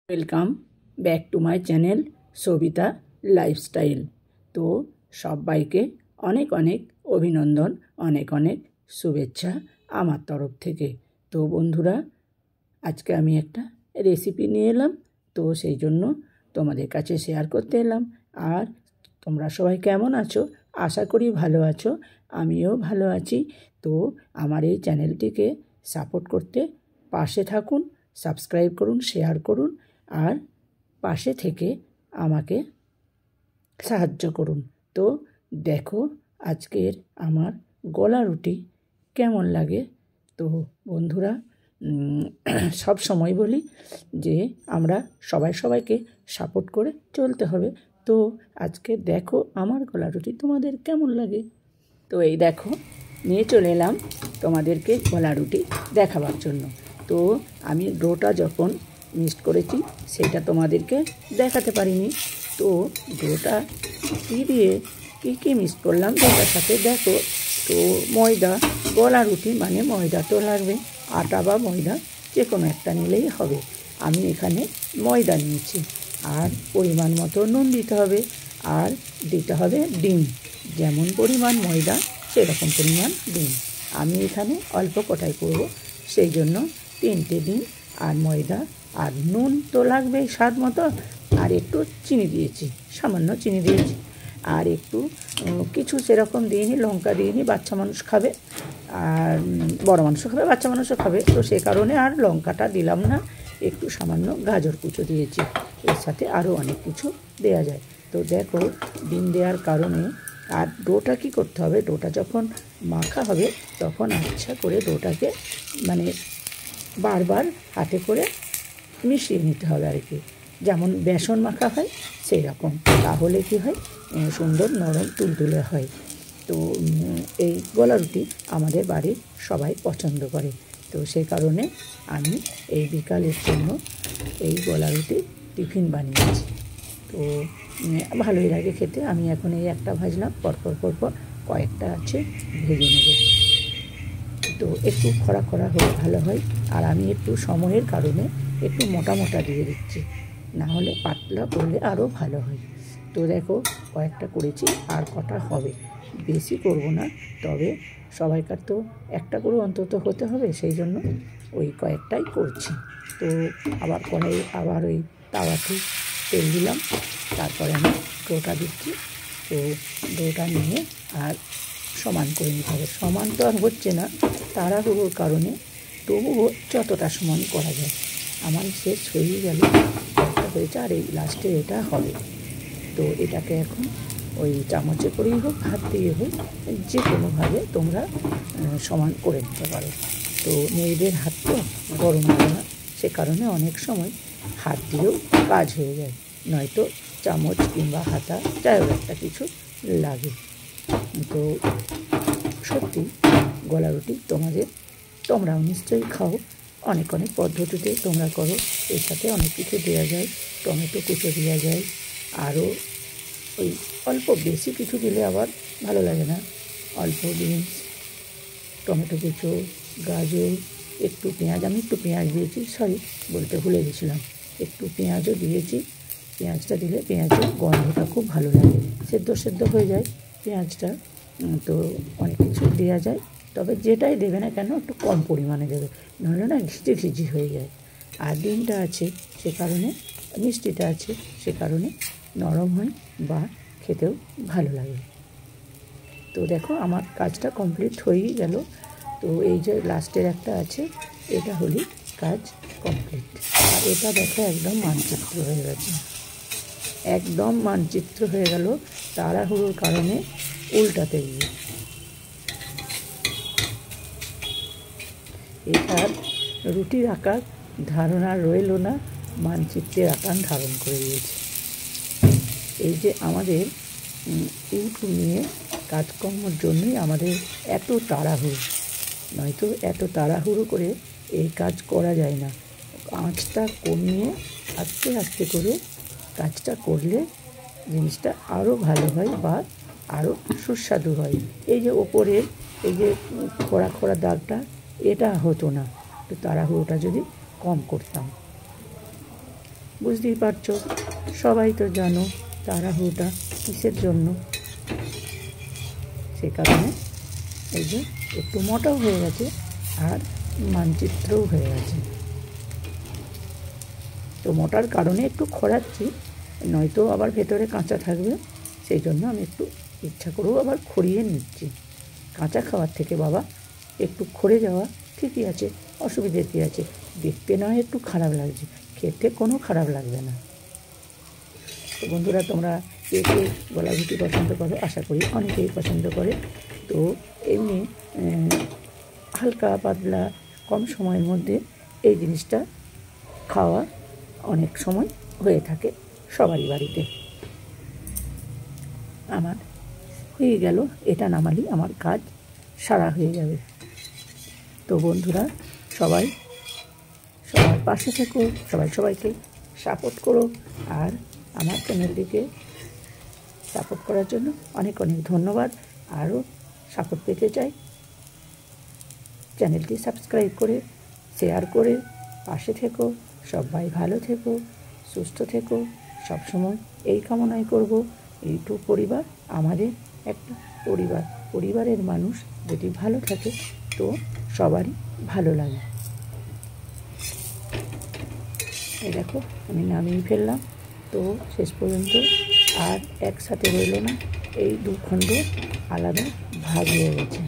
Welcome back to my channel Sabita lifestyle. তো সবাইকে অনেক অনেক অভিনন্দন, অনেক অনেক শুভেচ্ছা আমার তরফ থেকে। তো বন্ধুরা, আজকে আমি একটা রেসিপি নিয়ে এলাম, তো সেই জন্য তোমাদের কাছে শেয়ার করতে এলাম। আর তোমরা সবাই কেমন আছো? আশা করি ভালো আছো, আমিও ভালো আছি। তো আমার এই চ্যানেলটিকে সাপোর্ট করতে পাশে থাকুন, সাবস্ক্রাইব করুন, শেয়ার করুন, আর পাশে থেকে আমাকে সাহায্য করুন। তো দেখো আজকের আমার গলা রুটি কেমন লাগে। তো বন্ধুরা, সব সময় বলি যে আমরা সবাইকে সাপোর্ট করে চলতে হবে। তো আজকে দেখো আমার গলা রুটি তোমাদের কেমন লাগে। তো এই দেখো নিয়ে চলে এলাম তোমাদেরকে গলা রুটি দেখাবার জন্য। তো আমি ডোটা যখন মিক্সড করেছি সেটা তোমাদেরকে দেখাতে পারিনি। তো ডোটা কী দিয়ে কী মিক্সড করলাম ডোটার সাথে দেখো। তো ময়দা, গলা রুটি মানে ময়দা তো লাগবে, আটা বা ময়দা যে কোনো একটা নিলেই হবে। আমি এখানে ময়দা নিয়েছি, আর পরিমাণ মতো নুন দিতে হবে, আর দিতে হবে ডিম। যেমন পরিমাণ ময়দা সেরকম পরিমাণ ডিম। আমি এখানে অল্প কটাই করব, সেই জন্য 3টে ডিম আর ময়দা আর নুন তো লাগবেই স্বাদ মতো, আর একটু চিনি দিয়েছি, সামান্য চিনি দিয়েছি। আর একটু কিছু সেরকম দিইনি, লঙ্কা দিইনি, বাচ্চা মানুষ খাবে আর বড় মানুষও খাবে, বাচ্চা মানুষও খাবে, তো সে কারণে আর লঙ্কাটা দিলাম না। একটু সামান্য গাজর কুচো দিয়েছি, এর সাথে আরও অনেক কিছু দেয়া যায়। তো দেখো ডিম দেওয়ার কারণে। আর ডোটা কী করতে হবে, ডোটা যখন মাখা হবে তখন আচ্ছা করে ডোটাকে মানে বারবার হাতে করে মিশিয়ে নিতে হবে আর কি, যেমন বেসন মাখা হয় সেই রকম। তাহলে কি হয়, সুন্দর নরম তুলতুলে হয়। তো এই গলা রুটি আমাদের বাড়ির সবাই পছন্দ করে। তো সেই কারণে আমি এই বিকালের জন্য এই গলা রুটি টিফিন বানিয়েছি। তো ভালোই লাগে খেতে। আমি এখন এই একটা ভাজলাম, পরপর কয়েকটা আছে ভেজে নেব। তো একটু খরা হলে ভালো হয়। আর আমি একটু সময়ের কারণে একটু মোটা দিয়ে দিচ্ছি, না হলে পাতলা করলে আরও ভালো হয়। তো দেখো কয়েকটা করেছি, আর কটা হবে, বেশি করব না। তবে সবাইকার তো একটা করে অন্তত হতে হবে, সেই জন্য ওই কয়েকটাই করছি। তো আবার কড়াই আবার ওই তাওয়াতে তেল দিলাম, তারপরে আমি ডোটা দিচ্ছি। তো ডোটা নিয়ে আর সমান করে নিতে হবে। সমান তো আর হচ্ছে না তাড়াহুড়োর কারণে, তবুও যতটা সমান করা যায়। আমার শেষ হয়ে গেল, একটা হয়েছে, আর এই লাস্টে এটা হবে। তো এটাকে এখন ওই চামচে করেই হোক, হাত দিয়ে হোক, যে কোনোভাবে তোমরা সমান করে নিতে পারো। তো মেয়েদের হাত তো গরম হয় না, সে কারণে অনেক সময় হাত দিয়েও কাজ হয়ে যায়, নয়তো চামচ কিংবা হাতা যাই হোক একটা কিছু লাগে। তো সত্যি গলা রুটি তোমরাও নিশ্চয়ই খাও, অনেক পদ্ধতিতে তোমরা করো। এর সাথে অনেক কিছু দেওয়া যায়, টমেটো কুচো দেওয়া যায়, আরও ওই অল্প, বেশি কিছু দিলে আবার ভালো লাগে না। অল্প বিনস, টমেটো কুচো, গাজর, একটু পেঁয়াজ, আমি একটু পেঁয়াজ দিয়েছি, সরি বলতে ভুলে গেছিলাম, একটু পেঁয়াজও দিয়েছি। পেঁয়াজটা দিলে পেঁয়াজের গন্ধটা খুব ভালো লাগে, সেদ্ধ হয়ে যায় পেঁয়াজটা। তো অনেক কিছু দেওয়া যায়, তবে যেটাই দেবে না কেন একটু কম পরিমাণে দেবে, নাহলে না ঘিচি হয়ে যায়। আর ডিমটা আছে সে কারণে, মিষ্টিটা আছে সে কারণে নরম হয় বা খেতেও ভালো লাগে। তো দেখো আমার কাজটা কমপ্লিট হয়েই গেল। তো এই যে লাস্টের একটা আছে, এটা হলেই কাজ কমপ্লিট। আর এটা দেখো একদম মানচিত্র হয়ে গেছে, একদম মানচিত্র হয়ে গেল তাড়াহুড়োর কারণে উল্টাতে গিয়ে। এটার রুটির আকার ধারণা রইল না, মানচিত্রের আকার ধারণ করে দিয়েছে। এই যে আমাদের ইউটিউব নিয়ে কাজকর্মের জন্যই আমাদের এত তাড়াহুড়ো, নয়তো এত তাড়াহুড়ো করে এই কাজ করা যায় না। আঁচটা কমিয়ে আস্তে করে কাজটা করলে জিনিসটা আরও ভালো হয় বা আরও সুস্বাদু হয়। এই যে ওপরের এই যে খোড়া দাগটা, এটা হতো না তো তাড়াহুড়োটা যদি কম করতাম। বুঝতেই পারছো, সবাই তো জানো তাড়াহুড়োটা কিসের জন্য। সে কারণে এই যে একটু মোটাও হয়ে গেছে আর মানচিত্রও হয়ে গেছে। তো মোটার কারণে একটু খোঁড়াচ্ছি, নয়তো আবার ভেতরে কাঁচা থাকবে, সেই জন্য আমি একটু ইচ্ছা করেও আবার খড়িয়ে নিচ্ছি। কাঁচা খাওয়ার থেকে বাবা একটু খড়ে যাওয়া ঠিকই আছে, অসুবিধে কী আছে? দেখতে নয় একটু খারাপ লাগছে, খেতে কোনো খারাপ লাগবে না। তো বন্ধুরা, তোমরা কে কে গলা ঘুঁটি পছন্দ করো? আশা করি অনেকেই পছন্দ করে। তো এমনি হালকা পাতলা কম সময়ের মধ্যে এই জিনিসটা খাওয়া অনেক সময় হয়ে থাকে সবারই বাড়িতে। আমার হয়ে গেল, এটা নামালি আমার কাজ সারা হয়ে যাবে। তো বন্ধুরা, সবাই সবার পাশে থেকো, সবাইকে সাপোর্ট করো। আর আমার চ্যানেলটিকে সাপোর্ট করার জন্য অনেক অনেক ধন্যবাদ। আরও সাপোর্ট পেতে চাই, চ্যানেলটি সাবস্ক্রাইব করে শেয়ার করে পাশে থেকো। সবাই ভালো থেকো, সুস্থ থেকো, সবসময় এই কামনাই করব। ইউটিউব পরিবার আমাদের একটা পরিবার, পরিবারের মানুষ যদি ভালো থাকে তো সবারই ভালো লাগে। এই দেখো আমি নামিয়ে ফেললাম। তো শেষ পর্যন্ত আর একসাথে রইল না, এই দু খণ্ড আলাদা ভাগ হয়ে গেছে।